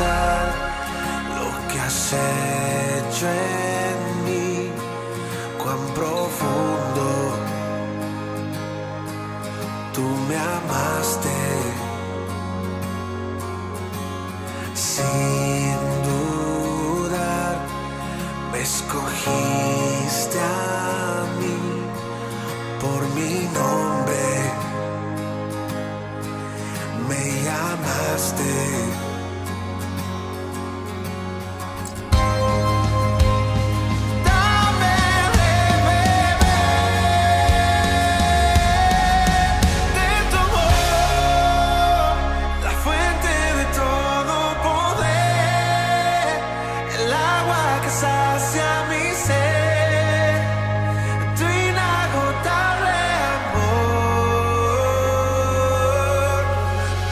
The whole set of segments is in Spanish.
expresar lo que has hecho en mí, cuán profundo tú me amaste. Sin dudar me escogiste a mí por mi nombre, me llamaste. Sacia mi ser, tu inagotable amor,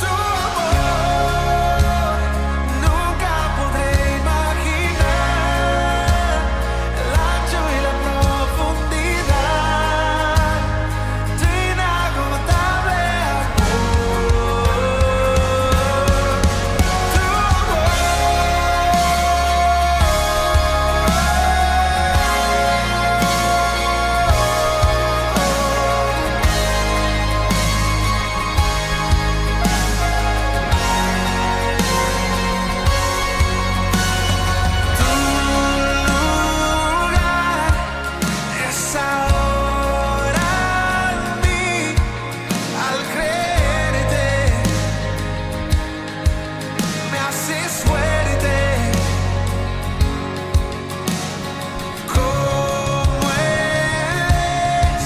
tu amor. Nunca podré imaginar el ancho y la profundidad, tu inagotable amor, tu amor. Es ahora en mí, al creerte, me haces fuerte. ¿Cómo es?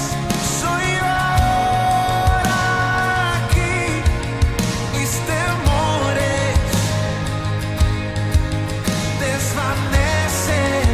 Soy ahora aquí, mis temores desvanecen.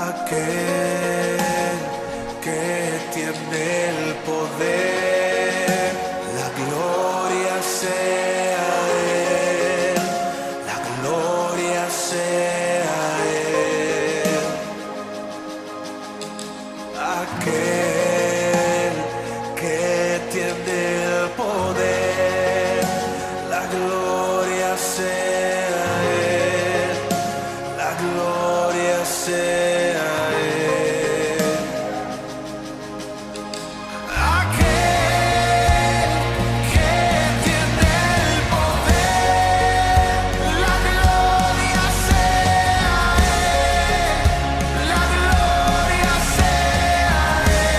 Aquel que tiene el poder, la gloria sea a Él, la gloria sea a Él. Aquel que tiene el poder, la gloria sea a Él, la gloria sea a Él. La gloria sea a Él.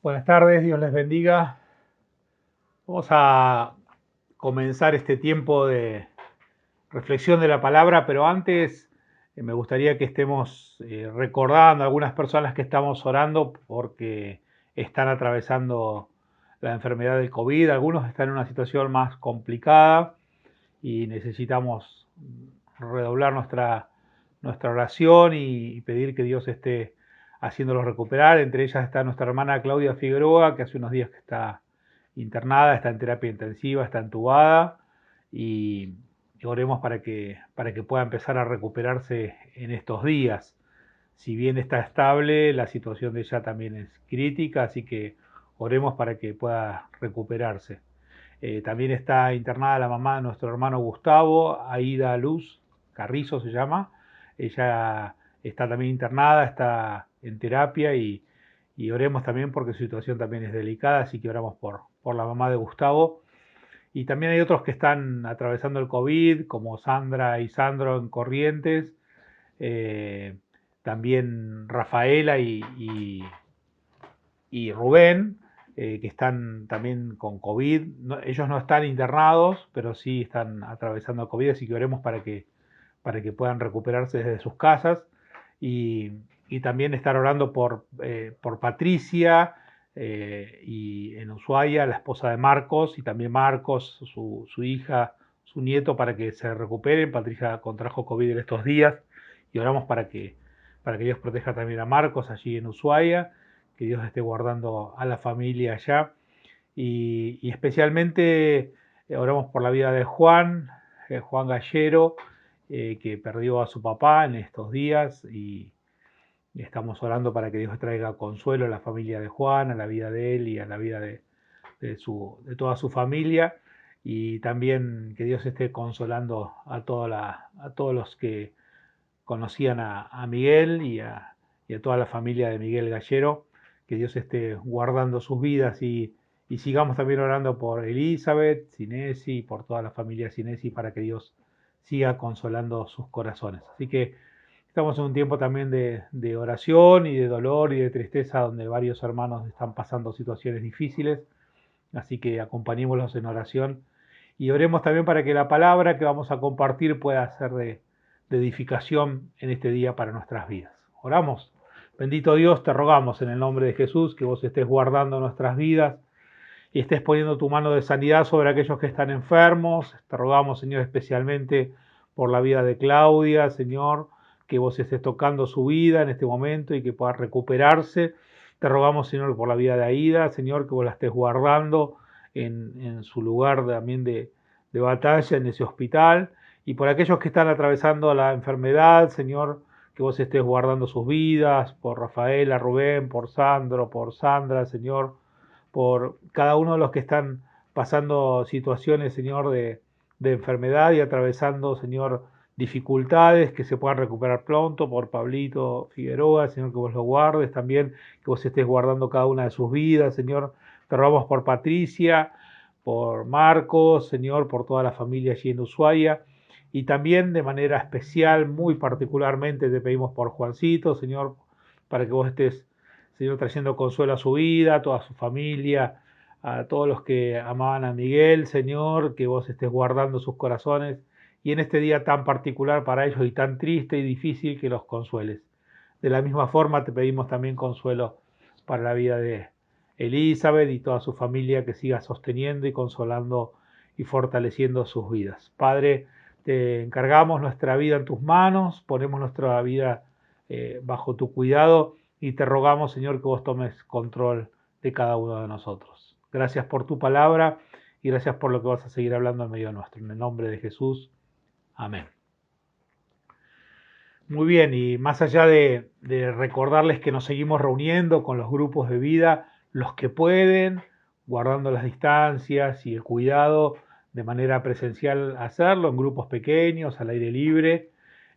Buenas tardes, Dios les bendiga. Vamos a comenzar este tiempo de reflexión de la palabra, pero antes me gustaría que estemos recordando a algunas personas que estamos orando porque están atravesando la enfermedad del COVID. Algunos están en una situación más complicada y necesitamos redoblar nuestra oración y pedir que Dios esté haciéndolos recuperar. Entre ellas está nuestra hermana Claudia Figueroa, que hace unos días que está internada, está en terapia intensiva, está entubada, y oremos para que pueda empezar a recuperarse en estos días. Si bien está estable, la situación de ella también es crítica, así que oremos para que pueda recuperarse. También está internada la mamá de nuestro hermano Gustavo, Aida Luz Carrizo se llama. Ella está también internada, está en terapia y oremos también porque su situación también es delicada, así que oramos por la mamá de Gustavo. Y también hay otros que están atravesando el COVID, como Sandra y Sandro en Corrientes, también Rafaela y Rubén, que están también con COVID. Ellos no están internados, pero sí están atravesando el COVID, así que oremos para que puedan recuperarse desde sus casas. Y también estar orando por Patricia y en Ushuaia, la esposa de Marcos, y también Marcos, su hija, su nieto, para que se recuperen. Patricia contrajo COVID en estos días y oramos para que Dios proteja también a Marcos allí en Ushuaia, que Dios esté guardando a la familia allá. Y especialmente oramos por la vida de Juan Gallero, que perdió a su papá en estos días, y estamos orando para que Dios traiga consuelo a la familia de Juan, a la vida de él y a la vida de toda su familia, y también que Dios esté consolando a todos los que conocían a Miguel y a toda la familia de Miguel Gallero, que Dios esté guardando sus vidas, y sigamos también orando por Elizabeth, Sinesi, por toda la familia Sinesi, para que Dios siga consolando sus corazones. Así que estamos en un tiempo también de oración y de dolor y de tristeza, donde varios hermanos están pasando situaciones difíciles, así que acompañémoslos en oración y oremos también para que la palabra que vamos a compartir pueda ser de edificación en este día para nuestras vidas. Oramos. Bendito Dios, te rogamos en el nombre de Jesús que vos estés guardando nuestras vidas y estés poniendo tu mano de sanidad sobre aquellos que están enfermos. Te rogamos, Señor, especialmente por la vida de Claudia, Señor, que vos estés tocando su vida en este momento y que pueda recuperarse. Te rogamos, Señor, por la vida de Aida, Señor, que vos la estés guardando en su lugar también de batalla en ese hospital. Y por aquellos que están atravesando la enfermedad, Señor, que vos estés guardando sus vidas, por Rafaela, Rubén, por Sandro, por Sandra, Señor, por cada uno de los que están pasando situaciones, Señor, de enfermedad y atravesando, Señor, dificultades, que se puedan recuperar pronto, por Pablito Figueroa, Señor, que vos lo guardes también, que vos estés guardando cada una de sus vidas, Señor. Te rogamos por Patricia, por Marcos, Señor, por toda la familia allí en Ushuaia, y también de manera especial, muy particularmente, te pedimos por Juancito, Señor, para que vos estés, Señor, trayendo consuelo a su vida, a toda su familia, a todos los que amaban a Miguel, Señor, que vos estés guardando sus corazones, y en este día tan particular para ellos y tan triste y difícil, que los consueles. De la misma forma te pedimos también consuelo para la vida de Elizabeth y toda su familia, que siga sosteniendo y consolando y fortaleciendo sus vidas. Padre, te encargamos nuestra vida en tus manos, ponemos nuestra vida bajo tu cuidado y te rogamos, Señor, que vos tomes control de cada uno de nosotros. Gracias por tu palabra y gracias por lo que vas a seguir hablando en medio nuestro. En el nombre de Jesús. Amén. Muy bien, y más allá de recordarles que nos seguimos reuniendo con los grupos de vida, los que pueden, guardando las distancias y el cuidado, de manera presencial hacerlo, en grupos pequeños, al aire libre,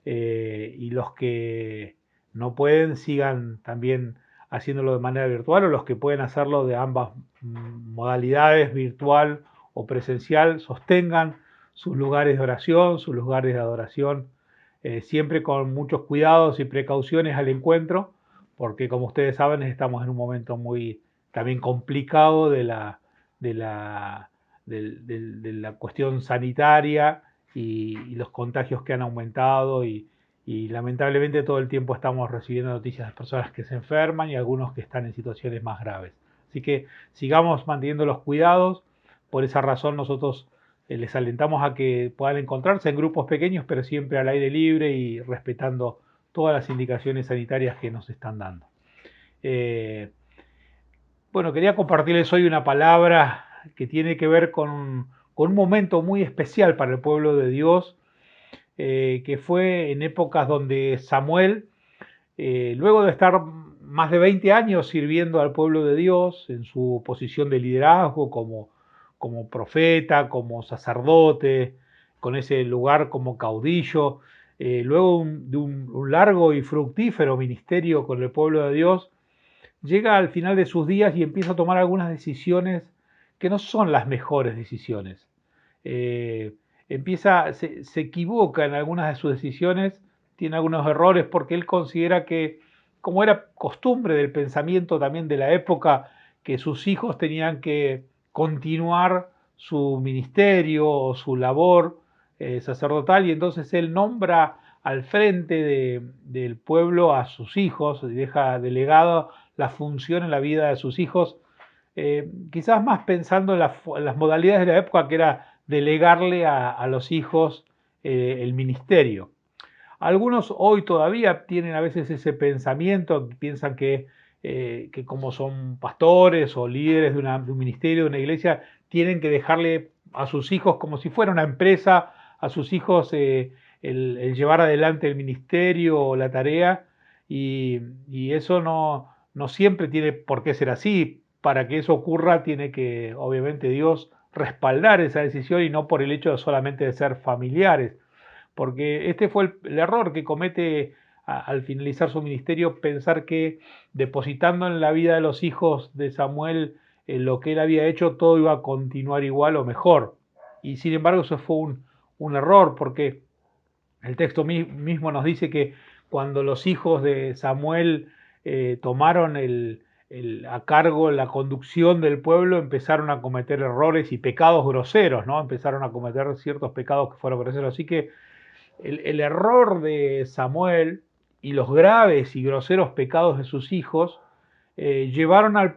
y los que no pueden, sigan también haciéndolo de manera virtual, o los que pueden hacerlo de ambas modalidades, virtual o presencial, sostengan sus lugares de oración, sus lugares de adoración, siempre con muchos cuidados y precauciones al encuentro, porque como ustedes saben estamos en un momento muy también complicado de la, de la cuestión sanitaria y los contagios que han aumentado y lamentablemente todo el tiempo estamos recibiendo noticias de personas que se enferman y algunos que están en situaciones más graves. Así que sigamos manteniendo los cuidados. Por esa razón nosotros les alentamos a que puedan encontrarse en grupos pequeños, pero siempre al aire libre y respetando todas las indicaciones sanitarias que nos están dando. Bueno, quería compartirles hoy una palabra que tiene que ver con un momento muy especial para el pueblo de Dios, que fue en épocas donde Samuel, luego de estar más de 20 años sirviendo al pueblo de Dios en su posición de liderazgo como profeta, como sacerdote, con ese lugar como caudillo, luego de un largo y fructífero ministerio con el pueblo de Dios, llega al final de sus días y empieza a tomar algunas decisiones que no son las mejores decisiones. Se equivoca en algunas de sus decisiones, tiene algunos errores porque él considera que, como era costumbre del pensamiento también de la época, que sus hijos tenían que continuar su ministerio o su labor sacerdotal, y entonces él nombra al frente del pueblo a sus hijos y deja delegado la función en la vida de sus hijos, quizás más pensando en las modalidades de la época, que era delegarle a los hijos el ministerio. Algunos hoy todavía tienen a veces ese pensamiento, piensan que como son pastores o líderes de un ministerio, de una iglesia, tienen que dejarle a sus hijos como si fuera una empresa, a sus hijos el llevar adelante el ministerio o la tarea, y eso no siempre tiene por qué ser así. Para que eso ocurra tiene que, obviamente, Dios respaldar esa decisión y no por el hecho solamente de ser familiares, porque este fue el error que comete al finalizar su ministerio, pensar que depositando en la vida de los hijos de Samuel lo que él había hecho, todo iba a continuar igual o mejor. Y sin embargo eso fue un error, porque el texto mismo nos dice que cuando los hijos de Samuel tomaron a cargo la conducción del pueblo, empezaron a cometer errores y pecados groseros, ¿no? Empezaron a cometer ciertos pecados que fueron groseros. Así que el error de Samuel y los graves y groseros pecados de sus hijos condujeron al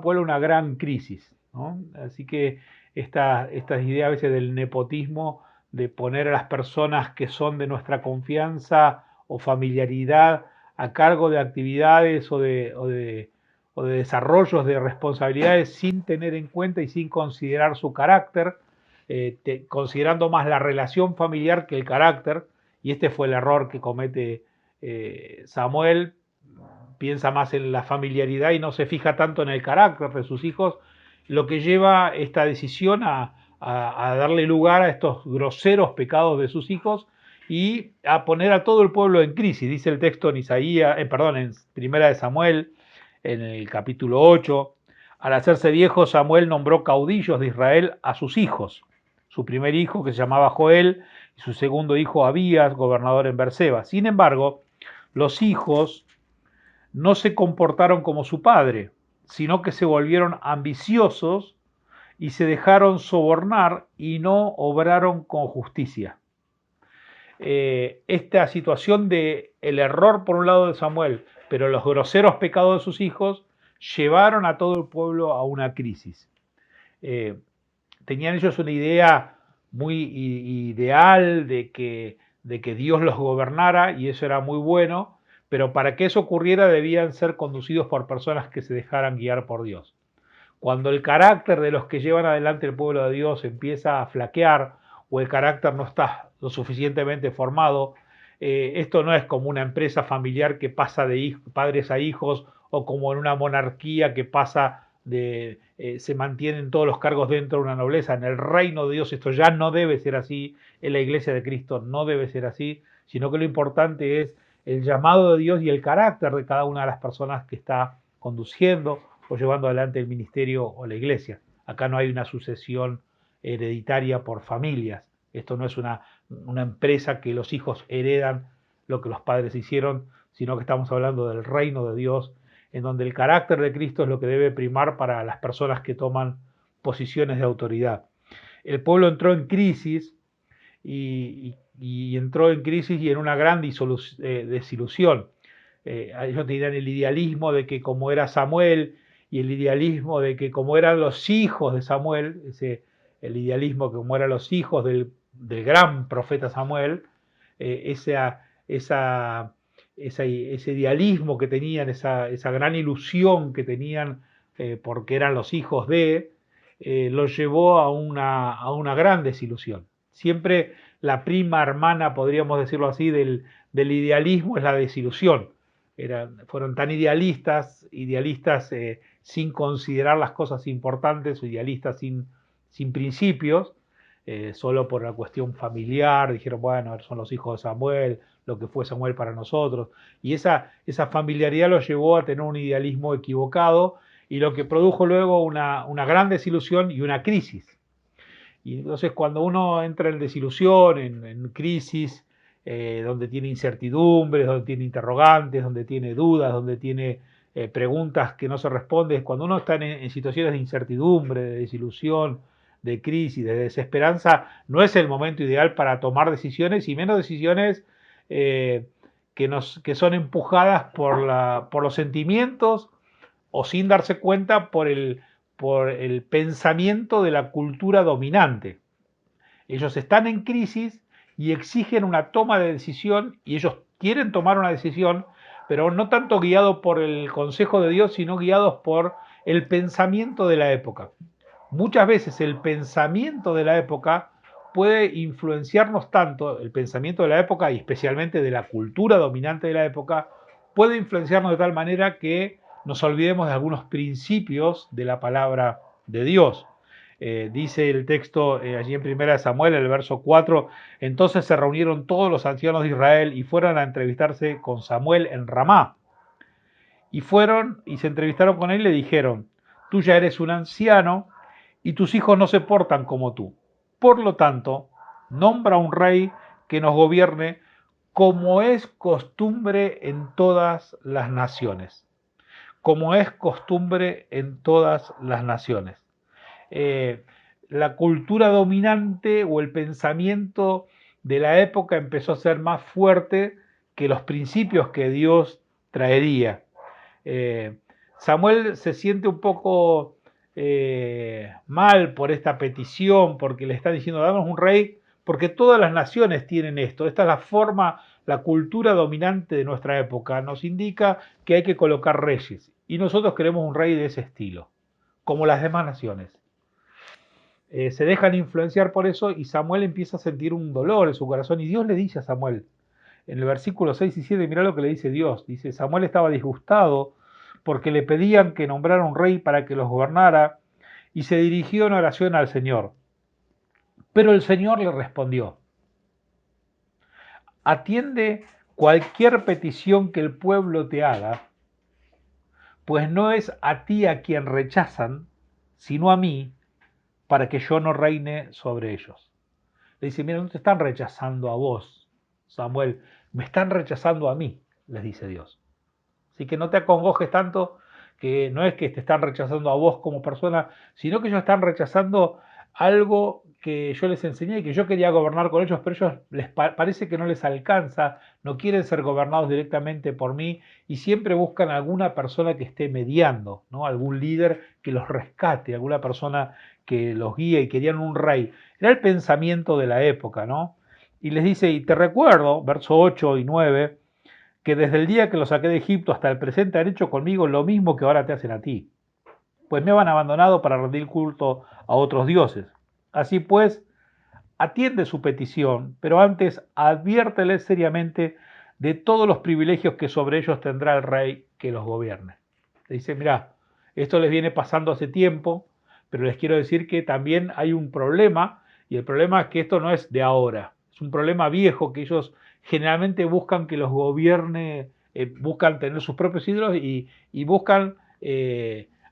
pueblo a una gran crisis, ¿no? Así que esta idea a veces del nepotismo, de poner a las personas que son de nuestra confianza o familiaridad a cargo de actividades o de desarrollos de responsabilidades sin tener en cuenta y sin considerar su carácter, considerando más la relación familiar que el carácter, y este fue el error que comete Samuel. Piensa más en la familiaridad y no se fija tanto en el carácter de sus hijos, lo que lleva esta decisión a darle lugar a estos groseros pecados de sus hijos y a poner a todo el pueblo en crisis. Dice el texto en en Primera de Samuel, en el capítulo 8, al hacerse viejo Samuel nombró caudillos de Israel a sus hijos. Su primer hijo, que se llamaba Joel, y su segundo hijo Abías, gobernador en Beerseba. Sin embargo, los hijos no se comportaron como su padre, sino que se volvieron ambiciosos y se dejaron sobornar y no obraron con justicia. Esta situación de el error por un lado de Samuel, pero los groseros pecados de sus hijos, llevaron a todo el pueblo a una crisis. Tenían ellos una idea muy ideal de que Dios los gobernara, y eso era muy bueno, pero para que eso ocurriera debían ser conducidos por personas que se dejaran guiar por Dios. Cuando el carácter de los que llevan adelante el pueblo de Dios empieza a flaquear, o el carácter no está lo suficientemente formado, esto no es como una empresa familiar que pasa de padres a hijos, o como en una monarquía que pasa se mantienen todos los cargos dentro de una nobleza. En el reino de Dios esto ya no debe ser así, en la iglesia de Cristo no debe ser así, sino que lo importante es el llamado de Dios y el carácter de cada una de las personas que está conduciendo o llevando adelante el ministerio o la iglesia. Acá no hay una sucesión hereditaria por familias. Esto no es una empresa que los hijos heredan lo que los padres hicieron, sino que estamos hablando del reino de Dios, en donde el carácter de Cristo es lo que debe primar para las personas que toman posiciones de autoridad. El pueblo entró en crisis y entró en crisis y en una gran desilusión. Ellos tenían el idealismo de que como era Samuel y el idealismo de que como eran los hijos de Samuel, el idealismo que como eran los hijos del gran profeta Samuel, ese idealismo que tenían, esa gran ilusión que tenían porque eran los hijos de, los llevó a una gran desilusión. Siempre la prima hermana, podríamos decirlo así, del idealismo es la desilusión. Fueron tan idealistas sin considerar las cosas importantes, o idealistas sin principios, solo por la cuestión familiar, dijeron, bueno, son los hijos de Samuel, lo que fue Samuel para nosotros, y esa familiaridad los llevó a tener un idealismo equivocado, y lo que produjo luego una gran desilusión y una crisis. Y entonces cuando uno entra en desilusión, en crisis, donde tiene incertidumbres, donde tiene interrogantes, donde tiene dudas, donde tiene preguntas que no se responden, cuando uno está en situaciones de incertidumbre, de desilusión, de crisis, de desesperanza, no es el momento ideal para tomar decisiones, y menos decisiones que son empujadas por los sentimientos o sin darse cuenta por el pensamiento de la cultura dominante. Ellos están en crisis y exigen una toma de decisión, y ellos quieren tomar una decisión, pero no tanto guiados por el consejo de Dios, sino guiados por el pensamiento de la época. Muchas veces el pensamiento de la época puede influenciarnos tanto, el pensamiento de la época y especialmente de la cultura dominante de la época, puede influenciarnos de tal manera que nos olvidemos de algunos principios de la palabra de Dios. Dice el texto allí en 1 Samuel, el verso 4, entonces se reunieron todos los ancianos de Israel y fueron a entrevistarse con Samuel en Ramá. Y fueron y se entrevistaron con él y le dijeron, tú ya eres un anciano y tus hijos no se portan como tú. Por lo tanto, nombra un rey que nos gobierne como es costumbre en todas las naciones. Como es costumbre en todas las naciones. La cultura dominante o el pensamiento de la época empezó a ser más fuerte que los principios que Dios traería. Samuel se siente un poco mal por esta petición, porque le está diciendo, danos un rey, porque todas las naciones tienen esto. Esta es la forma, la cultura dominante de nuestra época. Nos indica que hay que colocar reyes. Y nosotros queremos un rey de ese estilo, como las demás naciones. Se dejan influenciar por eso y Samuel empieza a sentir un dolor en su corazón. Y Dios le dice a Samuel, en el versículo 6 y 7, mirá lo que le dice Dios. Dice, Samuel estaba disgustado porque le pedían que nombrara un rey para que los gobernara y se dirigió en oración al Señor. Pero el Señor le respondió, atiende cualquier petición que el pueblo te haga, pues no es a ti a quien rechazan, sino a mí, para que yo no reine sobre ellos. Le dice, mira, no te están rechazando a vos, Samuel, me están rechazando a mí, les dice Dios. Así que no te acongojes tanto, que no es que te están rechazando a vos como persona, sino que ellos están rechazando algo que yo les enseñé y que yo quería gobernar con ellos, pero ellos les parece que no les alcanza, no quieren ser gobernados directamente por mí y siempre buscan alguna persona que esté mediando, ¿no? Algún líder que los rescate, alguna persona que los guíe, y querían un rey. Era el pensamiento de la época, ¿no? Y les dice, y te recuerdo, verso 8 y 9, que desde el día que los saqué de Egipto hasta el presente han hecho conmigo lo mismo que ahora te hacen a ti, pues me han abandonado para rendir culto a otros dioses. Así pues, atiende su petición, pero antes adviérteles seriamente de todos los privilegios que sobre ellos tendrá el rey que los gobierne. Le dice, mirá, esto les viene pasando hace tiempo, pero les quiero decir que también hay un problema, y el problema es que esto no es de ahora, es un problema viejo que ellos generalmente buscan que los gobierne, buscan tener sus propios ídolos y buscan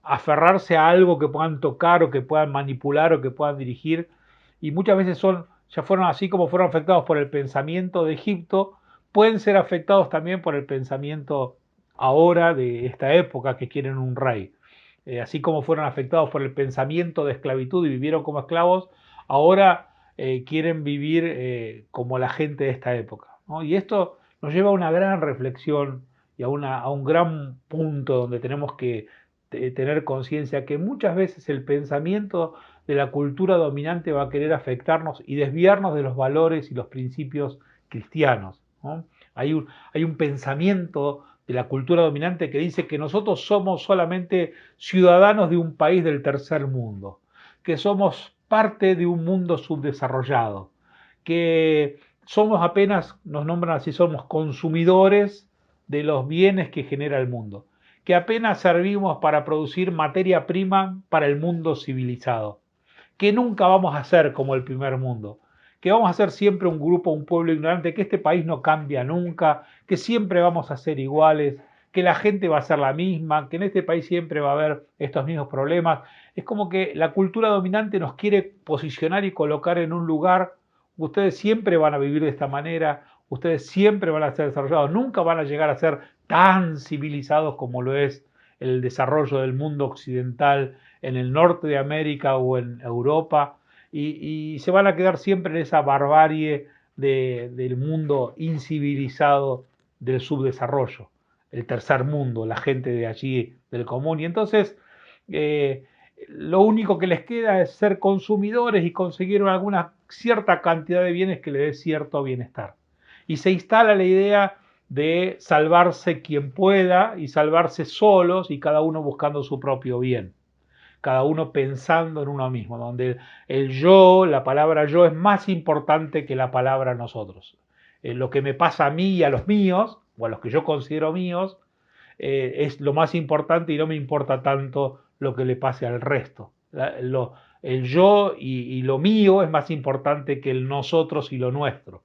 aferrarse a algo que puedan tocar o que puedan manipular o que puedan dirigir, y muchas veces ya fueron así como fueron afectados por el pensamiento de Egipto, pueden ser afectados también por el pensamiento ahora de esta época que quieren un rey. Así como fueron afectados por el pensamiento de esclavitud y vivieron como esclavos, ahora quieren vivir como la gente de esta época, ¿no? Y esto nos lleva a una gran reflexión y a un gran punto donde tenemos que tener conciencia que muchas veces el pensamiento de la cultura dominante va a querer afectarnos y desviarnos de los valores y los principios cristianos, ¿no? Hay un pensamiento de la cultura dominante que dice que nosotros somos solamente ciudadanos de un país del tercer mundo, que somos parte de un mundo subdesarrollado, que somos apenas, nos nombran así, somos consumidores de los bienes que genera el mundo, que apenas servimos para producir materia prima para el mundo civilizado, que nunca vamos a ser como el primer mundo, que vamos a ser siempre un grupo, un pueblo ignorante, que este país no cambia nunca, que siempre vamos a ser iguales, que la gente va a ser la misma, que en este país siempre va a haber estos mismos problemas. Es como que la cultura dominante nos quiere posicionar y colocar en un lugar. Ustedes siempre van a vivir de esta manera, ustedes siempre van a ser desarrollados, nunca van a llegar a ser tan civilizados como lo es el desarrollo del mundo occidental en el norte de América o en Europa, y se van a quedar siempre en esa barbarie del mundo incivilizado del subdesarrollo, el tercer mundo, la gente de allí del común. Y entonces lo único que les queda es ser consumidores y conseguir alguna cierta cantidad de bienes que les dé cierto bienestar. Y se instala la idea de salvarse quien pueda y salvarse solos y cada uno buscando su propio bien, cada uno pensando en uno mismo, donde el yo, la palabra yo es más importante que la palabra nosotros. Lo que me pasa a mí y a los míos, o a los que yo considero míos, es lo más importante y no me importa tanto lo que le pase al resto. El yo y lo mío es más importante que el nosotros y lo nuestro.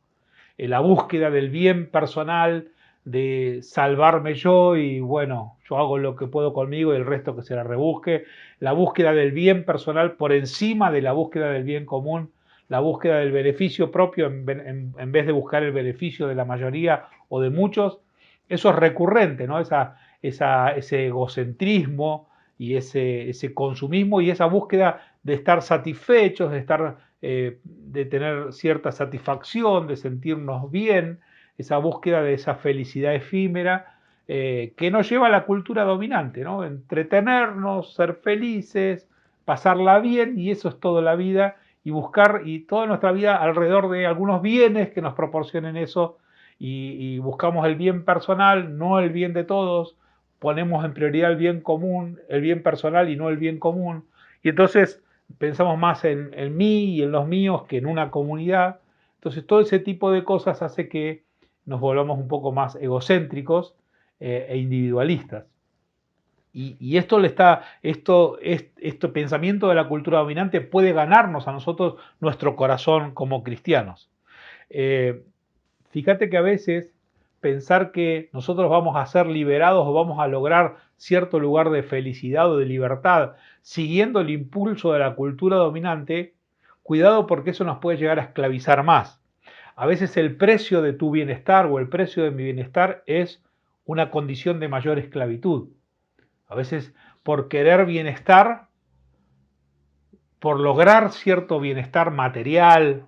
La búsqueda del bien personal, de salvarme yo y bueno, yo hago lo que puedo conmigo y el resto que se la rebusque. La búsqueda del bien personal por encima de la búsqueda del bien común, la búsqueda del beneficio propio en vez de buscar el beneficio de la mayoría o de muchos. Eso es recurrente, ¿no? Ese egocentrismo y ese consumismo y esa búsqueda de estar satisfechos, de tener cierta satisfacción, de sentirnos bien, esa búsqueda de esa felicidad efímera que nos lleva a la cultura dominante, ¿no? Entretenernos, ser felices, pasarla bien, y eso es toda la vida, y buscar y toda nuestra vida alrededor de algunos bienes que nos proporcionen eso, y buscamos el bien personal, no el bien de todos, ponemos en prioridad el bien común, el bien personal y no el bien común, y entonces pensamos más en mí y en los míos que en una comunidad. Entonces todo ese tipo de cosas hace que nos volvamos un poco más egocéntricos e individualistas. Y este pensamiento de la cultura dominante puede ganarnos a nosotros nuestro corazón como cristianos. Fíjate que a veces pensar que nosotros vamos a ser liberados o vamos a lograr cierto lugar de felicidad o de libertad siguiendo el impulso de la cultura dominante, cuidado, porque eso nos puede llegar a esclavizar más. A veces el precio de tu bienestar o el precio de mi bienestar es una condición de mayor esclavitud. A veces por querer bienestar, por lograr cierto bienestar material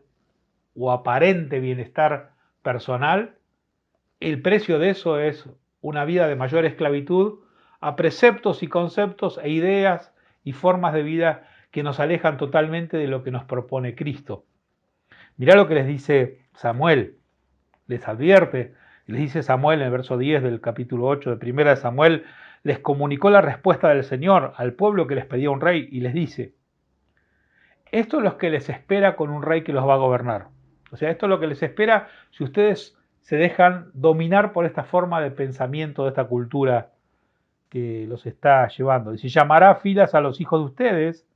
o aparente bienestar personal, el precio de eso es una vida de mayor esclavitud a preceptos y conceptos e ideas y formas de vida que nos alejan totalmente de lo que nos propone Cristo. Mirá lo que les dice Samuel, les advierte, les dice Samuel en el verso 10 del capítulo 8 de Primera de Samuel, les comunicó la respuesta del Señor al pueblo que les pedía un rey y les dice, esto es lo que les espera con un rey que los va a gobernar. O sea, esto es lo que les espera si ustedes se dejan dominar por esta forma de pensamiento, de esta cultura que los está llevando. Dice, llamará filas a los hijos de ustedes,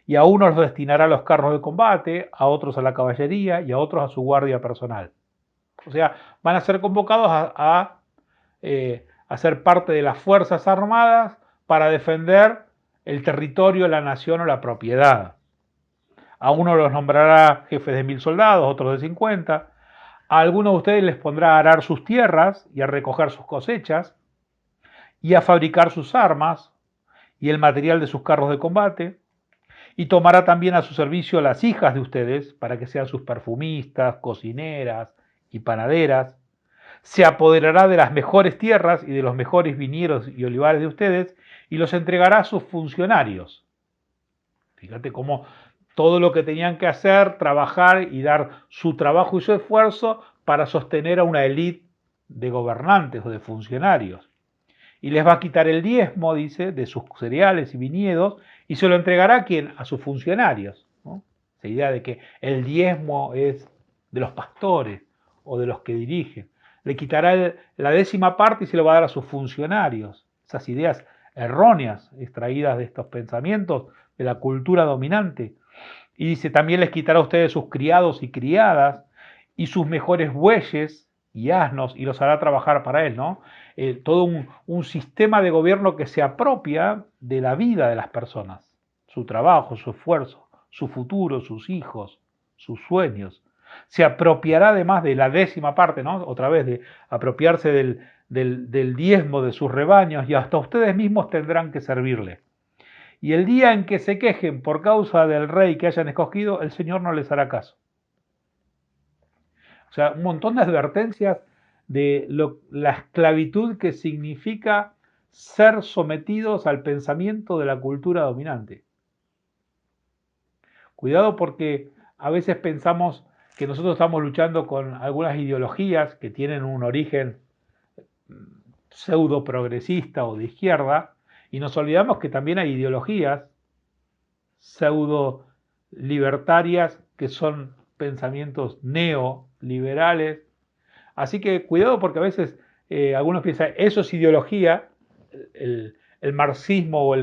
y a unos los destinará a los carros de combate, a otros a la caballería y a otros a su guardia personal. O sea, van a ser convocados a ser parte de las Fuerzas Armadas para defender el territorio, la nación o la propiedad. A uno los nombrará jefes de 1000 soldados, otros de 50. A algunos de ustedes les pondrá a arar sus tierras y a recoger sus cosechas. y a fabricar sus armas y el material de sus carros de combate, y tomará también a su servicio a las hijas de ustedes para que sean sus perfumistas, cocineras y panaderas. Se apoderará de las mejores tierras y de los mejores viñedos y olivares de ustedes y los entregará a sus funcionarios. Fíjate cómo todo lo que tenían que hacer, trabajar y dar su trabajo y su esfuerzo para sostener a una élite de gobernantes o de funcionarios. Y les va a quitar el diezmo, dice, de sus cereales y viñedos y se lo entregará a quién? A sus funcionarios, ¿no? Esa idea de que el diezmo es de los pastores o de los que dirigen. Le quitará la décima parte y se lo va a dar a sus funcionarios. Esas ideas erróneas extraídas de estos pensamientos de la cultura dominante. Y dice, también les quitará a ustedes sus criados y criadas y sus mejores bueyes y asnos y los hará trabajar para él, ¿no? Todo un sistema de gobierno que se apropia de la vida de las personas, su trabajo, su esfuerzo, su futuro, sus hijos, sus sueños. Se apropiará además de la décima parte, ¿no? Otra vez de apropiarse del diezmo de sus rebaños y hasta ustedes mismos tendrán que servirle. Y el día en que se quejen por causa del rey que hayan escogido, el Señor no les hará caso. O sea, un montón de advertencias de la esclavitud que significa ser sometidos al pensamiento de la cultura dominante. Cuidado porque a veces pensamos que nosotros estamos luchando con algunas ideologías que tienen un origen pseudo progresista o de izquierda y nos olvidamos que también hay ideologías pseudo libertarias que son pensamientos neoliberales. Así que cuidado porque a veces algunos piensan, eso es ideología, el marxismo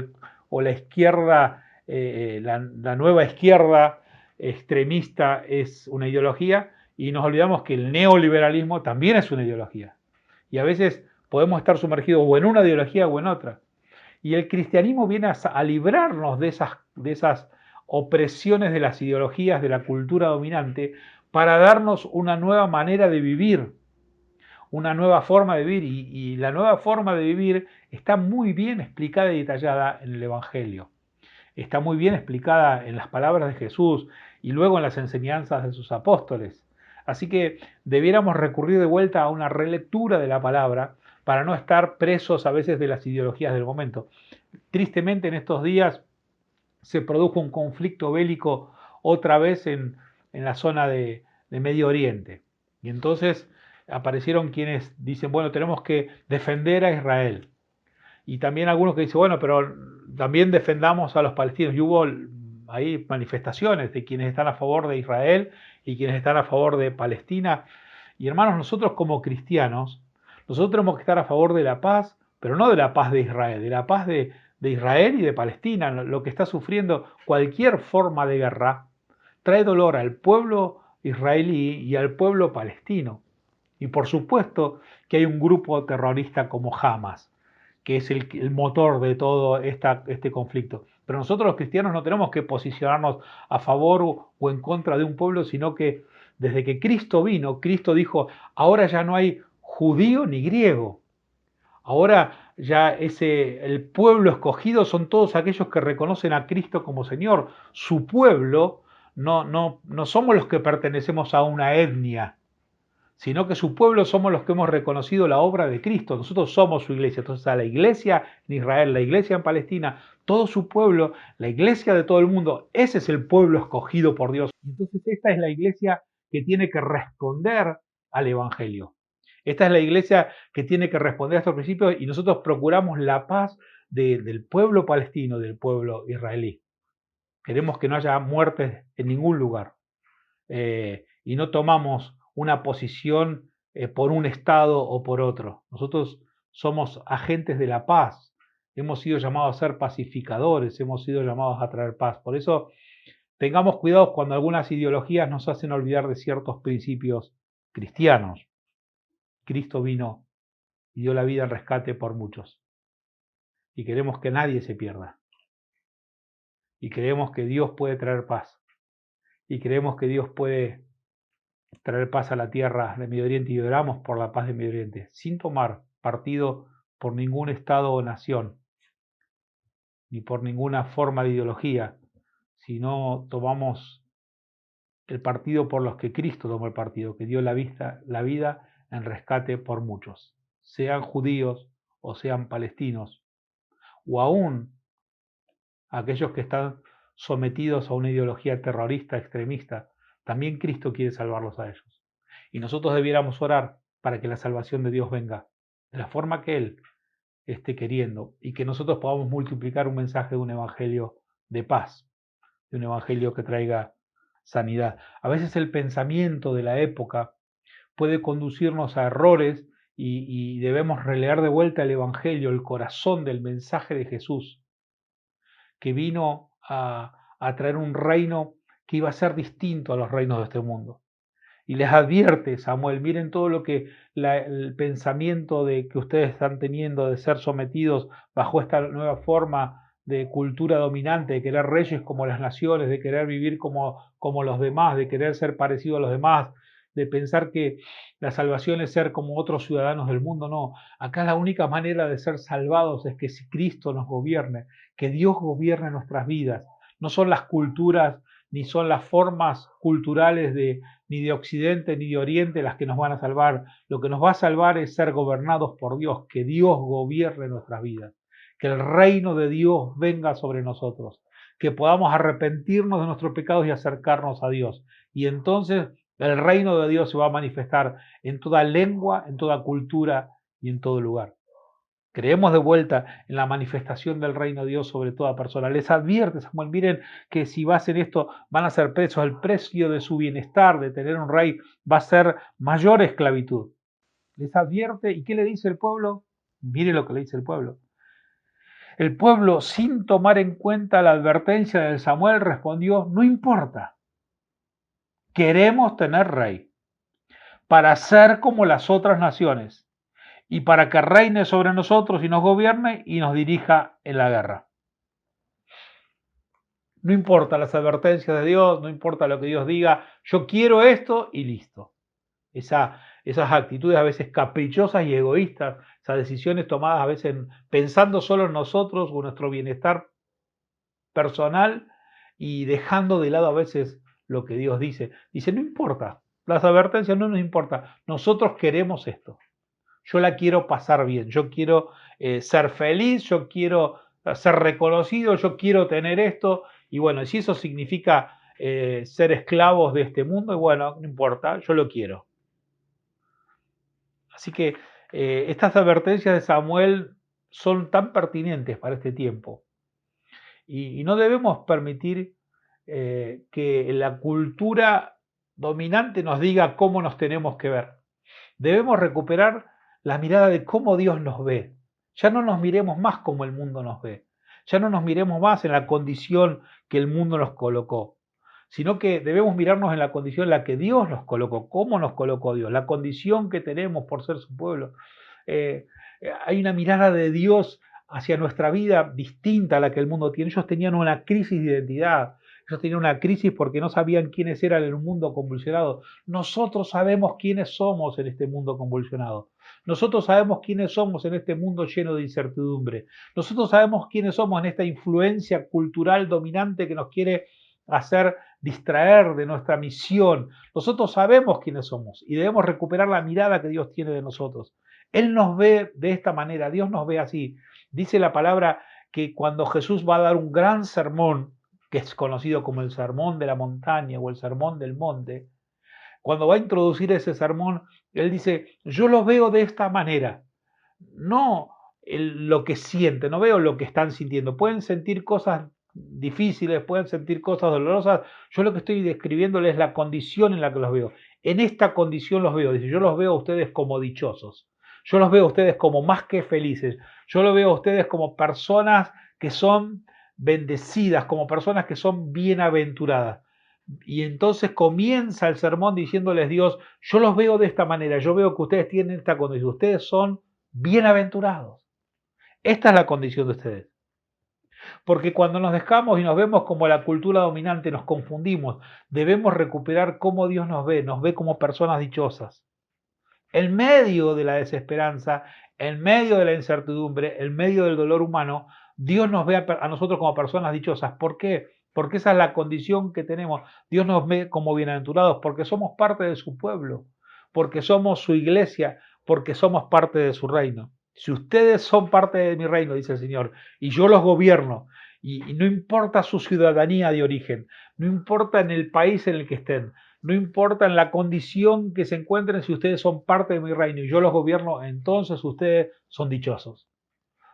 o la izquierda, la nueva izquierda extremista es una ideología y nos olvidamos que el neoliberalismo también es una ideología. Y a veces podemos estar sumergidos o en una ideología o en otra. Y el cristianismo viene a librarnos de esas opresiones de las ideologías de la cultura dominante para darnos una nueva manera de vivir, una nueva forma de vivir. Y la nueva forma de vivir está muy bien explicada y detallada en el Evangelio. Está muy bien explicada en las palabras de Jesús y luego en las enseñanzas de sus apóstoles. Así que debiéramos recurrir de vuelta a una relectura de la palabra para no estar presos a veces de las ideologías del momento. Tristemente en estos días se produjo un conflicto bélico otra vez en la zona de Medio Oriente. Y entonces aparecieron quienes dicen, bueno, tenemos que defender a Israel. Y también algunos que dicen, bueno, pero también defendamos a los palestinos. Y hubo ahí manifestaciones de quienes están a favor de Israel y quienes están a favor de Palestina. Y hermanos, nosotros como cristianos, nosotros tenemos que estar a favor de la paz, pero no de la paz de Israel, de la paz de Israel y de Palestina. Lo que está sufriendo cualquier forma de guerra trae dolor al pueblo israelí y al pueblo palestino. Y por supuesto que hay un grupo terrorista como Hamas, que es el motor de todo este conflicto. Pero nosotros los cristianos no tenemos que posicionarnos a favor o en contra de un pueblo, sino que desde que Cristo vino, Cristo dijo, ahora ya no hay judío ni griego. Ahora ya el pueblo escogido son todos aquellos que reconocen a Cristo como Señor. Su pueblo no somos los que pertenecemos a una etnia, sino que su pueblo somos los que hemos reconocido la obra de Cristo. Nosotros somos su iglesia. Entonces a la iglesia en Israel, la iglesia en Palestina, todo su pueblo, la iglesia de todo el mundo, ese es el pueblo escogido por Dios. Entonces esta es la iglesia que tiene que responder al Evangelio. Esta es la iglesia que tiene que responder a estos principios y nosotros procuramos la paz del pueblo palestino, del pueblo israelí. Queremos que no haya muertes en ningún lugar y no tomamos una posición por un Estado o por otro. Nosotros somos agentes de la paz. Hemos sido llamados a ser pacificadores, hemos sido llamados a traer paz. Por eso tengamos cuidado cuando algunas ideologías nos hacen olvidar de ciertos principios cristianos. Cristo vino y dio la vida en rescate por muchos. Y queremos que nadie se pierda. Y creemos que Dios puede traer paz. Y creemos que Dios puede traer paz a la tierra de Medio Oriente y oramos por la paz de Medio Oriente, sin tomar partido por ningún estado o nación, ni por ninguna forma de ideología, sino tomamos el partido por los que Cristo tomó el partido, que dio la vida en rescate por muchos, sean judíos o sean palestinos, o aún aquellos que están sometidos a una ideología terrorista, extremista. También Cristo quiere salvarlos a ellos. Y nosotros debiéramos orar para que la salvación de Dios venga de la forma que Él esté queriendo y que nosotros podamos multiplicar un mensaje de un evangelio de paz, de un evangelio que traiga sanidad. A veces el pensamiento de la época puede conducirnos a errores y debemos releer de vuelta el evangelio, el corazón del mensaje de Jesús, que vino a traer un reino que iba a ser distinto a los reinos de este mundo. Y les advierte Samuel, miren todo lo que el pensamiento de que ustedes están teniendo de ser sometidos bajo esta nueva forma de cultura dominante, de querer reyes como las naciones, de querer vivir como los demás, de querer ser parecido a los demás, de pensar que la salvación es ser como otros ciudadanos del mundo. No, acá la única manera de ser salvados es que si Cristo nos gobierne, que Dios gobierne nuestras vidas. No son las culturas ni son las formas culturales ni de Occidente ni de Oriente las que nos van a salvar. Lo que nos va a salvar es ser gobernados por Dios, que Dios gobierne nuestras vidas, que el reino de Dios venga sobre nosotros, que podamos arrepentirnos de nuestros pecados y acercarnos a Dios. Y entonces el reino de Dios se va a manifestar en toda lengua, en toda cultura y en todo lugar. Creemos de vuelta en la manifestación del reino de Dios sobre toda persona. Les advierte Samuel, miren que si hacen esto van a ser presos. El precio de su bienestar, de tener un rey, va a ser mayor esclavitud. Les advierte, ¿y qué le dice el pueblo? Miren lo que le dice el pueblo. El pueblo, sin tomar en cuenta la advertencia de Samuel, respondió, no importa, queremos tener rey, para ser como las otras naciones, y para que reine sobre nosotros y nos gobierne y nos dirija en la guerra. No importa las advertencias de Dios, no importa lo que Dios diga, yo quiero esto y listo. Esas actitudes a veces caprichosas y egoístas, esas decisiones tomadas a veces pensando solo en nosotros o nuestro bienestar personal y dejando de lado a veces lo que Dios dice. Dice, no importa, las advertencias no nos importan, nosotros queremos esto. Yo la quiero pasar bien, yo quiero ser feliz, yo quiero ser reconocido, yo quiero tener esto. Y bueno, si eso significa ser esclavos de este mundo, y bueno, no importa, yo lo quiero. Así que estas advertencias de Samuel son tan pertinentes para este tiempo. Y no debemos permitir que la cultura dominante nos diga cómo nos tenemos que ver. Debemos recuperar la mirada de cómo Dios nos ve. Ya no nos miremos más como el mundo nos ve. Ya no nos miremos más en la condición que el mundo nos colocó, sino que debemos mirarnos en la condición en la que Dios nos colocó, cómo nos colocó Dios, la condición que tenemos por ser su pueblo. Hay una mirada de Dios hacia nuestra vida distinta a la que el mundo tiene. Ellos tenían una crisis de identidad. Ellos tenían una crisis porque no sabían quiénes eran en un mundo convulsionado. Nosotros sabemos quiénes somos en este mundo convulsionado. Nosotros sabemos quiénes somos en este mundo lleno de incertidumbre. Nosotros sabemos quiénes somos en esta influencia cultural dominante que nos quiere hacer distraer de nuestra misión. Nosotros sabemos quiénes somos y debemos recuperar la mirada que Dios tiene de nosotros. Él nos ve de esta manera, Dios nos ve así. Dice la palabra que cuando Jesús va a dar un gran sermón, que es conocido como el sermón de la montaña o el sermón del monte, cuando va a introducir ese sermón, él dice, yo lo veo de esta manera, no lo que sienten, no veo lo que están sintiendo. Pueden sentir cosas difíciles, pueden sentir cosas dolorosas. Yo lo que estoy describiéndoles es la condición en la que los veo. En esta condición los veo. Dice, yo los veo a ustedes como dichosos. Yo los veo a ustedes como más que felices. Yo los veo a ustedes como personas que son bendecidas, como personas que son bienaventuradas. Y entonces comienza el sermón diciéndoles Dios, yo los veo de esta manera, yo veo que ustedes tienen esta condición, ustedes son bienaventurados. Esta es la condición de ustedes. Porque cuando nos dejamos y nos vemos como la cultura dominante, nos confundimos. Debemos recuperar cómo Dios nos ve como personas dichosas, En medio de la desesperanza, en medio de la incertidumbre, en medio del dolor humano, Dios nos ve a nosotros como personas dichosas. ¿Por qué? Porque esa es la condición que tenemos. Dios nos ve como bienaventurados porque somos parte de su pueblo, porque somos su iglesia, porque somos parte de su reino. Si ustedes son parte de mi reino, dice el Señor, y yo los gobierno, y no importa su ciudadanía de origen, no importa en el país en el que estén, no importa en la condición que se encuentren, si ustedes son parte de mi reino y yo los gobierno, entonces ustedes son dichosos.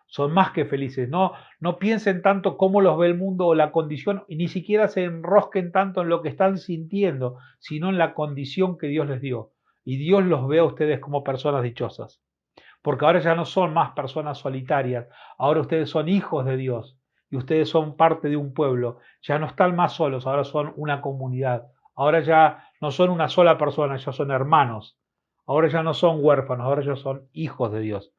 Son más que felices. No piensen tanto cómo los ve el mundo o la condición, y ni siquiera se enrosquen tanto en lo que están sintiendo, sino en la condición que Dios les dio. Y Dios los ve a ustedes como personas dichosas. Porque ahora ya no son más personas solitarias, ahora ustedes son hijos de Dios y ustedes son parte de un pueblo. Ya no están más solos, ahora son una comunidad. Ahora ya no son una sola persona, ya son hermanos. Ahora ya no son huérfanos, ahora ya son hijos de Dios.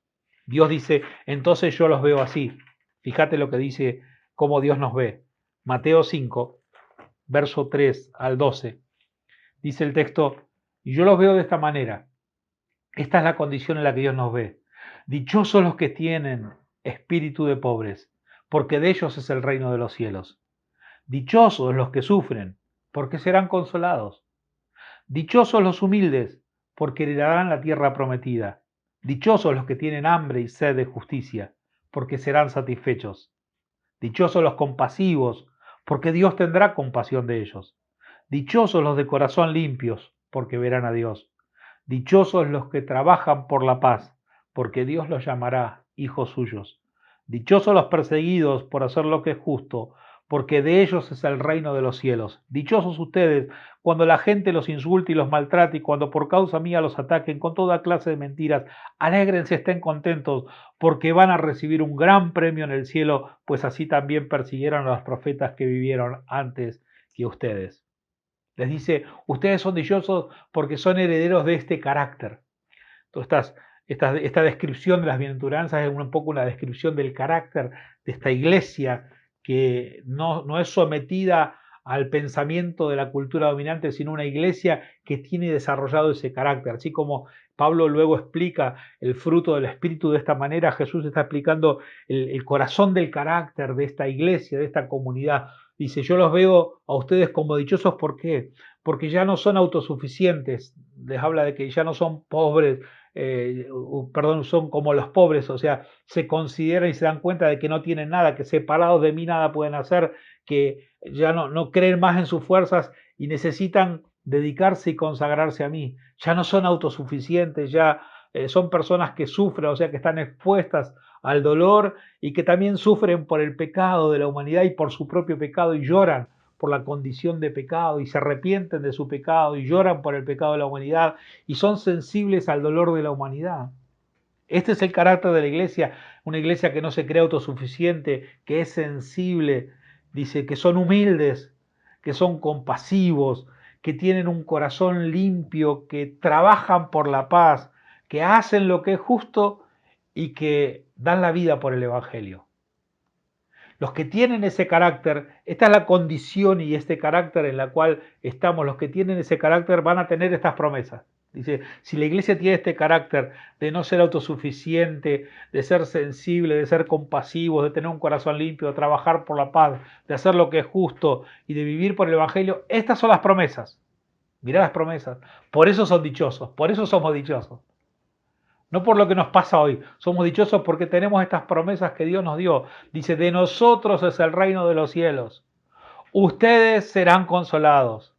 Dios dice, entonces yo los veo así. Fíjate lo que dice, cómo Dios nos ve. Mateo 5, verso 3 al 12. Dice el texto, y yo los veo de esta manera. Esta es la condición en la que Dios nos ve. Dichosos los que tienen espíritu de pobres, porque de ellos es el reino de los cielos. Dichosos los que sufren, porque serán consolados. Dichosos los humildes, porque heredarán la tierra prometida. Dichosos los que tienen hambre y sed de justicia, porque serán satisfechos. Dichosos los compasivos, porque Dios tendrá compasión de ellos. Dichosos los de corazón limpios, porque verán a Dios. Dichosos los que trabajan por la paz, porque Dios los llamará hijos suyos. Dichosos los perseguidos por hacer lo que es justo, porque de ellos es el reino de los cielos. Dichosos ustedes cuando la gente los insulte y los maltrate y cuando por causa mía los ataquen con toda clase de mentiras. Alégrense, estén contentos, porque van a recibir un gran premio en el cielo, pues así también persiguieron a los profetas que vivieron antes que ustedes. Les dice, ustedes son dichosos porque son herederos de este carácter. Entonces, esta descripción de las bienaventuranzas es un poco una descripción del carácter de esta iglesia que no es sometida al pensamiento de la cultura dominante, sino una iglesia que tiene desarrollado ese carácter. Así como Pablo luego explica el fruto del Espíritu de esta manera, Jesús está explicando el corazón del carácter de esta iglesia, de esta comunidad. Dice, yo los veo a ustedes como dichosos, ¿por qué? Porque ya no son autosuficientes. Les habla de que ya no son pobres, son como los pobres, o sea, se consideran y se dan cuenta de que no tienen nada, que separados de mí nada pueden hacer, que ya no creen más en sus fuerzas y necesitan dedicarse y consagrarse a mí. Ya no son autosuficientes, ya son personas que sufren, o sea, que están expuestas al dolor y que también sufren por el pecado de la humanidad y por su propio pecado y lloran por la condición de pecado y se arrepienten de su pecado y lloran por el pecado de la humanidad y son sensibles al dolor de la humanidad. Este es el carácter de la iglesia, una iglesia que no se cree autosuficiente, que es sensible, dice que son humildes, que son compasivos, que tienen un corazón limpio, que trabajan por la paz, que hacen lo que es justo y que dan la vida por el Evangelio. Los que tienen ese carácter, esta es la condición y este carácter en la cual estamos, los que tienen ese carácter van a tener estas promesas. Dice, si la iglesia tiene este carácter de no ser autosuficiente, de ser sensible, de ser compasivo, de tener un corazón limpio, de trabajar por la paz, de hacer lo que es justo y de vivir por el Evangelio, estas son las promesas. Mirá las promesas. Por eso son dichosos, por eso somos dichosos. No por lo que nos pasa hoy. Somos dichosos porque tenemos estas promesas que Dios nos dio. Dice, de nosotros es el reino de los cielos. Ustedes serán consolados.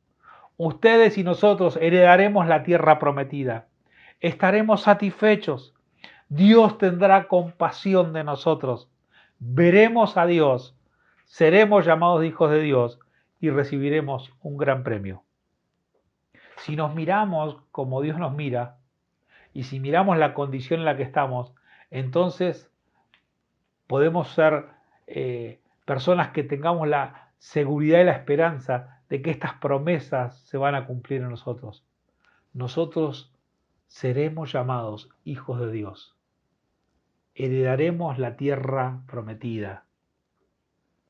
Ustedes y nosotros heredaremos la tierra prometida. Estaremos satisfechos. Dios tendrá compasión de nosotros. Veremos a Dios. Seremos llamados hijos de Dios y recibiremos un gran premio. Si nos miramos como Dios nos mira, y si miramos la condición en la que estamos, entonces podemos ser personas que tengamos la seguridad y la esperanza de que estas promesas se van a cumplir en nosotros. Nosotros seremos llamados hijos de Dios. Heredaremos la tierra prometida.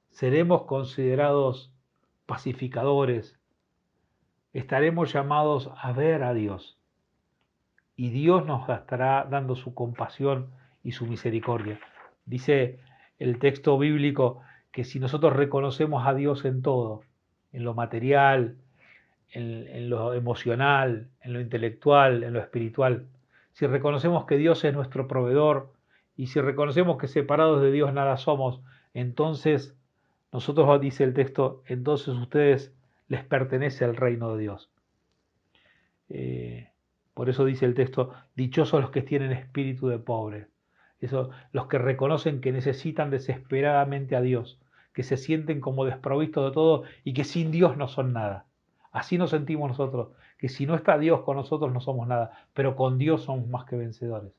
Seremos considerados pacificadores. Estaremos llamados a ver a Dios. y Dios nos estará dando su compasión y su misericordia. Dice el texto bíblico que si nosotros reconocemos a Dios en todo, en lo material, en lo emocional, en lo intelectual, en lo espiritual, si reconocemos que Dios es nuestro proveedor y si reconocemos que separados de Dios nada somos, entonces nosotros, dice el texto, entonces a ustedes les pertenece el reino de Dios. Por eso dice el texto, dichosos los que tienen espíritu de pobre. Eso, los que reconocen que necesitan desesperadamente a Dios, que se sienten como desprovistos de todo y que sin Dios no son nada. Así nos sentimos nosotros, que si no está Dios con nosotros no somos nada, pero con Dios somos más que vencedores.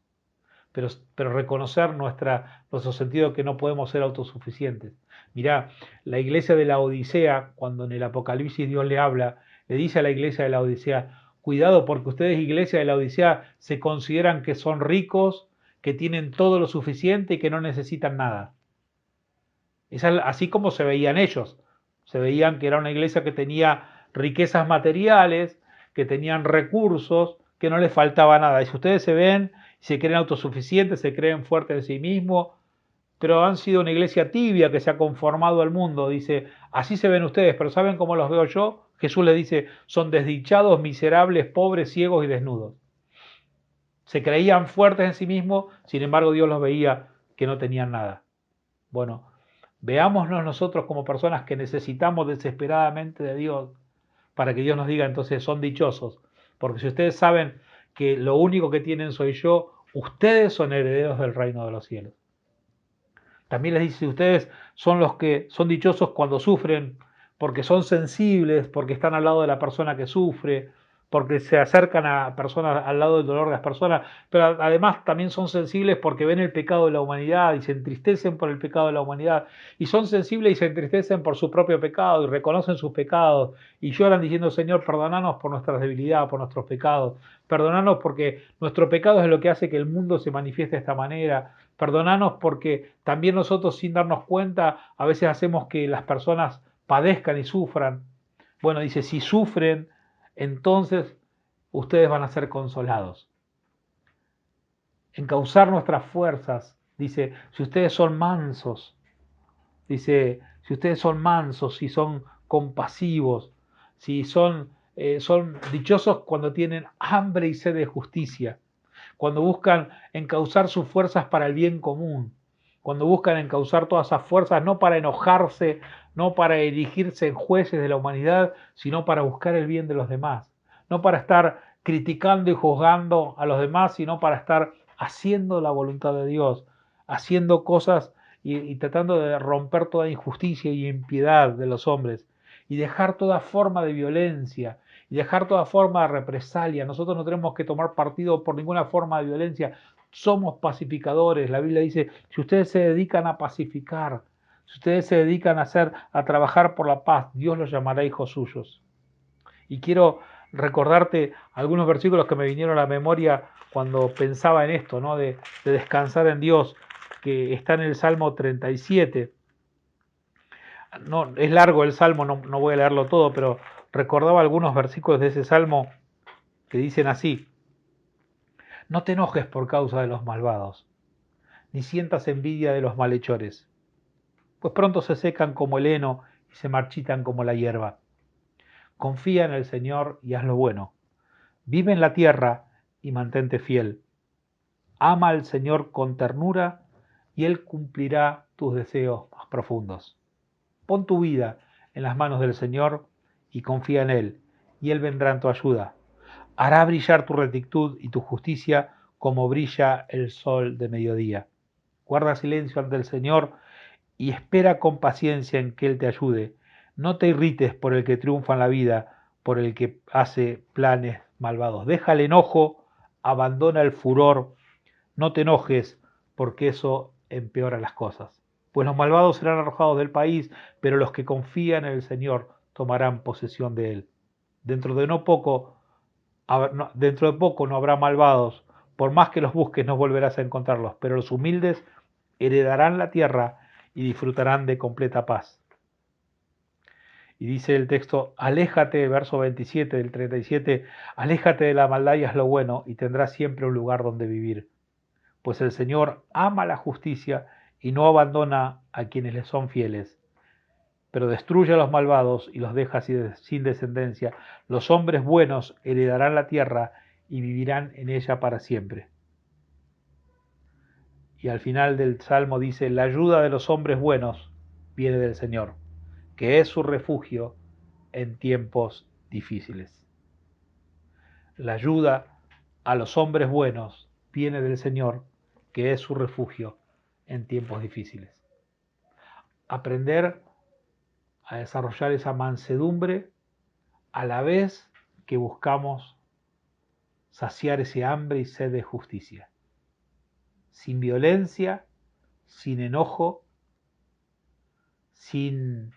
Pero reconocer nuestro sentido de que no podemos ser autosuficientes. Mirá, la iglesia de la Odisea, cuando en el Apocalipsis Dios le habla, le dice a la iglesia de la Odisea, cuidado porque ustedes, iglesia de la Odisea, se consideran que son ricos, que tienen todo lo suficiente y que no necesitan nada. Es así como se veían ellos. Se veían que era una iglesia que tenía riquezas materiales, que tenían recursos, que no les faltaba nada. Y si ustedes se ven, se creen autosuficientes, se creen fuertes de sí mismos, pero han sido una iglesia tibia que se ha conformado al mundo. Dice, así se ven ustedes, pero ¿saben cómo los veo yo? Jesús les dice, son desdichados, miserables, pobres, ciegos y desnudos. Se creían fuertes en sí mismos, sin embargo Dios los veía que no tenían nada. Bueno, veámonos nosotros como personas que necesitamos desesperadamente de Dios para que Dios nos diga entonces son dichosos. Porque si ustedes saben que lo único que tienen soy yo, ustedes son herederos del reino de los cielos. También les dice, ustedes son los que son dichosos cuando sufren, porque son sensibles, porque están al lado de la persona que sufre, porque se acercan a personas al lado del dolor de las personas, pero además también son sensibles porque ven el pecado de la humanidad y se entristecen por el pecado de la humanidad, y son sensibles y se entristecen por su propio pecado y reconocen sus pecados y lloran diciendo, Señor, perdonanos por nuestras debilidades, por nuestros pecados, perdonanos porque nuestro pecado es lo que hace que el mundo se manifieste de esta manera, perdonanos porque también nosotros sin darnos cuenta a veces hacemos que las personas padezcan y sufran. Bueno, dice, si sufren, entonces ustedes van a ser consolados. Encauzar nuestras fuerzas, dice, si ustedes son mansos, dice, si ustedes son mansos, si son compasivos, si son dichosos cuando tienen hambre y sed de justicia, cuando buscan encauzar sus fuerzas para el bien común, cuando buscan encauzar todas esas fuerzas no para enojarse, no para erigirse en jueces de la humanidad, sino para buscar el bien de los demás, no para estar criticando y juzgando a los demás, sino para estar haciendo la voluntad de Dios, haciendo cosas y tratando de romper toda injusticia y impiedad de los hombres y dejar toda forma de violencia y dejar toda forma de represalia. Nosotros no tenemos que tomar partido por ninguna forma de violencia. Somos pacificadores. La Biblia dice, si ustedes se dedican a pacificar, si ustedes se dedican a trabajar por la paz, Dios los llamará hijos suyos. Y quiero recordarte algunos versículos que me vinieron a la memoria cuando pensaba en esto, ¿no? de descansar en Dios, que está en el Salmo 37. No, es largo el Salmo, no voy a leerlo todo, pero recordaba algunos versículos de ese Salmo que dicen así: no te enojes por causa de los malvados, ni sientas envidia de los malhechores, pues pronto se secan como el heno y se marchitan como la hierba. Confía en el Señor y haz lo bueno. Vive en la tierra y mantente fiel. Ama al Señor con ternura y Él cumplirá tus deseos más profundos. Pon tu vida en las manos del Señor y confía en Él, y Él vendrá en tu ayuda. Hará brillar tu rectitud y tu justicia como brilla el sol de mediodía. Guarda silencio ante el Señor y espera con paciencia en que Él te ayude. No te irrites por el que triunfa en la vida, por el que hace planes malvados. Deja el enojo, abandona el furor. No te enojes, porque eso empeora las cosas. Pues los malvados serán arrojados del país, pero los que confían en el Señor tomarán posesión de él. Dentro de poco no habrá malvados. Por más que los busques, no volverás a encontrarlos. Pero los humildes heredarán la tierra y disfrutarán de completa paz. Y dice el texto, aléjate, verso 27 del 37, aléjate de la maldad y haz lo bueno y tendrás siempre un lugar donde vivir. Pues el Señor ama la justicia y no abandona a quienes le son fieles, pero destruye a los malvados y los deja sin descendencia. Los hombres buenos heredarán la tierra y vivirán en ella para siempre. Y al final del Salmo dice, la ayuda de los hombres buenos viene del Señor, que es su refugio en tiempos difíciles. La ayuda a los hombres buenos viene del Señor, que es su refugio en tiempos difíciles. Aprender a desarrollar esa mansedumbre a la vez que buscamos saciar ese hambre y sed de justicia. Sin violencia, sin enojo, sin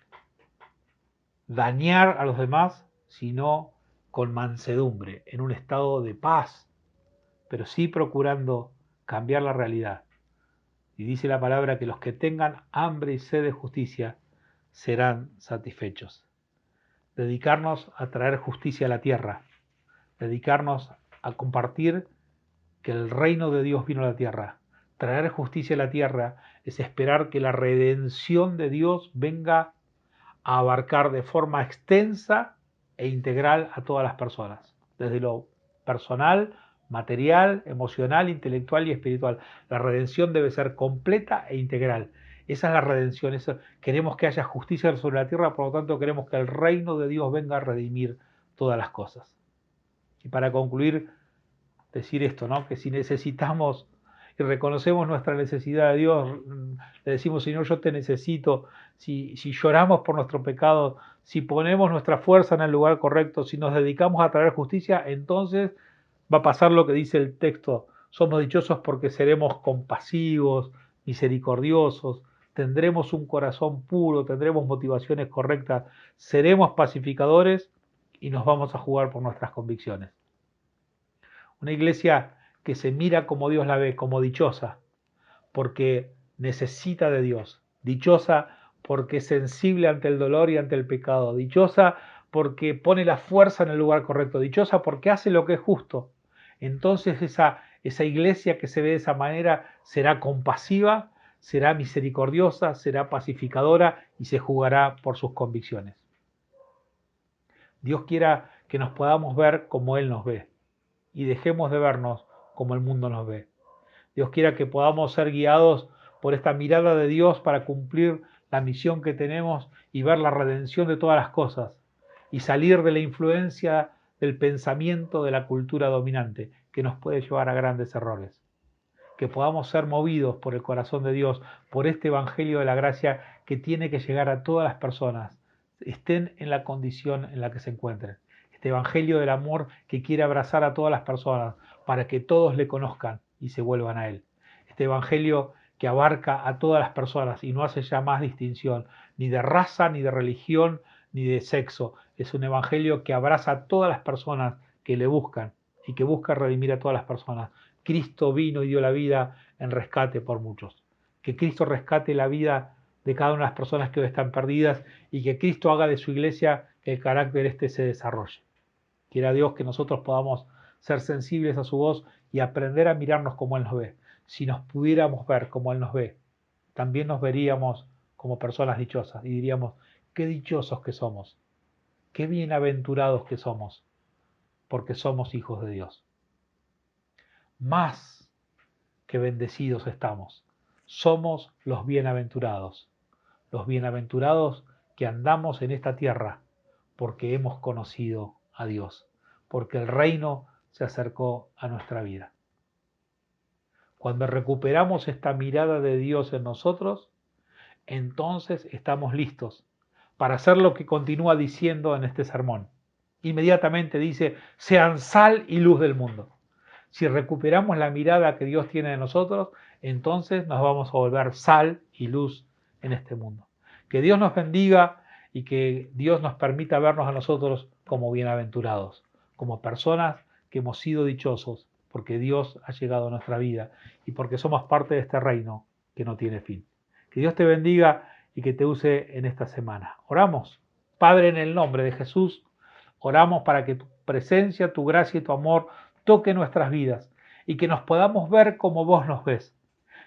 dañar a los demás, sino con mansedumbre, en un estado de paz, pero sí procurando cambiar la realidad. Y dice la palabra que los que tengan hambre y sed de justicia serán satisfechos. Dedicarnos a traer justicia a la tierra, dedicarnos a compartir que el reino de Dios vino a la tierra. Traer justicia a la tierra es esperar que la redención de Dios venga a abarcar de forma extensa e integral a todas las personas, desde lo personal, material, emocional, intelectual y espiritual. La redención debe ser completa e integral. Esa es la redención. Queremos que haya justicia sobre la tierra, por lo tanto queremos que el reino de Dios venga a redimir todas las cosas. Y para concluir, decir esto, ¿no? Que si necesitamos y reconocemos nuestra necesidad de Dios, le decimos, Señor, yo te necesito, si lloramos por nuestro pecado, si ponemos nuestra fuerza en el lugar correcto, si nos dedicamos a traer justicia, entonces va a pasar lo que dice el texto, somos dichosos porque seremos compasivos, misericordiosos, tendremos un corazón puro, tendremos motivaciones correctas, seremos pacificadores y nos vamos a jugar por nuestras convicciones. Una iglesia que se mira como Dios la ve, como dichosa, porque necesita de Dios, dichosa porque es sensible ante el dolor y ante el pecado, dichosa porque pone la fuerza en el lugar correcto, dichosa porque hace lo que es justo. Entonces esa iglesia que se ve de esa manera será compasiva, será misericordiosa, será pacificadora y se jugará por sus convicciones. Dios quiera que nos podamos ver como Él nos ve y dejemos de vernos como el mundo nos ve. Dios quiera que podamos ser guiados por esta mirada de Dios para cumplir la misión que tenemos y ver la redención de todas las cosas y salir de la influencia del pensamiento de la cultura dominante que nos puede llevar a grandes errores. Que podamos ser movidos por el corazón de Dios, por este evangelio de la gracia que tiene que llegar a todas las personas, estén en la condición en la que se encuentren. Este evangelio del amor que quiere abrazar a todas las personas para que todos le conozcan y se vuelvan a Él. Este evangelio que abarca a todas las personas y no hace ya más distinción ni de raza, ni de religión, ni de sexo. Es un evangelio que abraza a todas las personas que le buscan y que busca redimir a todas las personas. Cristo vino y dio la vida en rescate por muchos. Que Cristo rescate la vida de cada una de las personas que hoy están perdidas y que Cristo haga de su iglesia que el carácter este se desarrolle. Quiera Dios que nosotros podamos ser sensibles a su voz y aprender a mirarnos como Él nos ve. Si nos pudiéramos ver como Él nos ve, también nos veríamos como personas dichosas y diríamos, qué dichosos que somos, qué bienaventurados que somos, porque somos hijos de Dios. Más que bendecidos estamos, somos los bienaventurados que andamos en esta tierra porque hemos conocido a Dios, porque el reino se acercó a nuestra vida. Cuando recuperamos esta mirada de Dios en nosotros, entonces estamos listos para hacer lo que continúa diciendo en este sermón. Inmediatamente dice, sean sal y luz del mundo. Si recuperamos la mirada que Dios tiene de nosotros, entonces nos vamos a volver sal y luz en este mundo. Que Dios nos bendiga y que Dios nos permita vernos a nosotros como bienaventurados, como personas que hemos sido dichosos porque Dios ha llegado a nuestra vida y porque somos parte de este reino que no tiene fin. Que Dios te bendiga y que te use en esta semana. Oramos. Padre, en el nombre de Jesús, oramos para que tu presencia, tu gracia y tu amor toque nuestras vidas y que nos podamos ver como vos nos ves.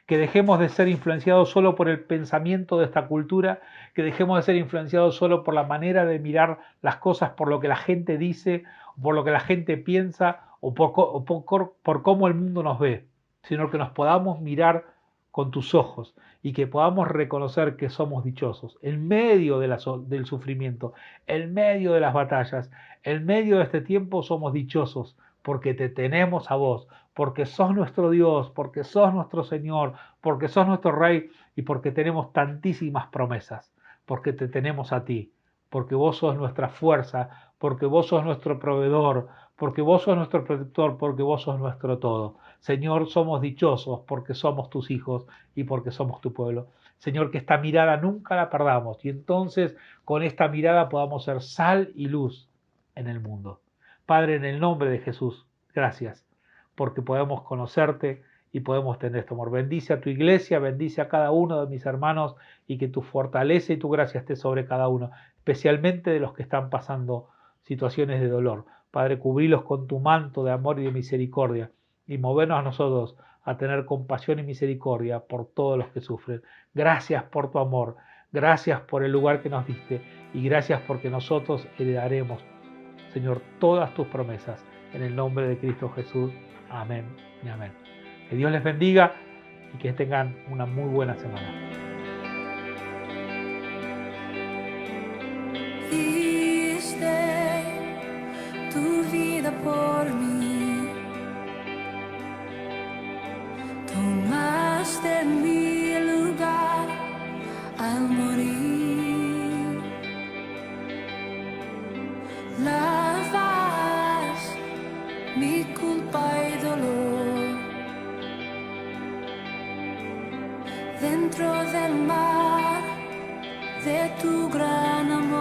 Que dejemos de ser influenciados solo por el pensamiento de esta cultura, que dejemos de ser influenciados solo por la manera de mirar las cosas, por lo que la gente dice, por lo que la gente piensa o por cómo el mundo nos ve, sino que nos podamos mirar con tus ojos y que podamos reconocer que somos dichosos en medio del sufrimiento, en medio de las batallas, en medio de este tiempo somos dichosos porque te tenemos a vos, porque sos nuestro Dios, porque sos nuestro Señor, porque sos nuestro Rey y porque tenemos tantísimas promesas, porque te tenemos a ti, porque vos sos nuestra fuerza, porque vos sos nuestro proveedor, porque vos sos nuestro protector, porque vos sos nuestro todo. Señor, somos dichosos porque somos tus hijos y porque somos tu pueblo. Señor, que esta mirada nunca la perdamos y entonces con esta mirada podamos ser sal y luz en el mundo. Padre, en el nombre de Jesús, gracias porque podemos conocerte y podemos tener este amor. Bendice a tu iglesia, bendice a cada uno de mis hermanos y que tu fortaleza y tu gracia esté sobre cada uno, especialmente de los que están pasando situaciones de dolor. Padre, cubrilos con tu manto de amor y de misericordia y movernos a nosotros a tener compasión y misericordia por todos los que sufren. Gracias por tu amor, gracias por el lugar que nos diste y gracias porque nosotros heredaremos, Señor, todas tus promesas. En el nombre de Cristo Jesús. Amén y amén. Que Dios les bendiga y que tengan una muy buena semana. Diste tu vida por mí, tomaste mi lugar al morir. Lavas mi culpa y dolor dentro del mar de tu gran amor.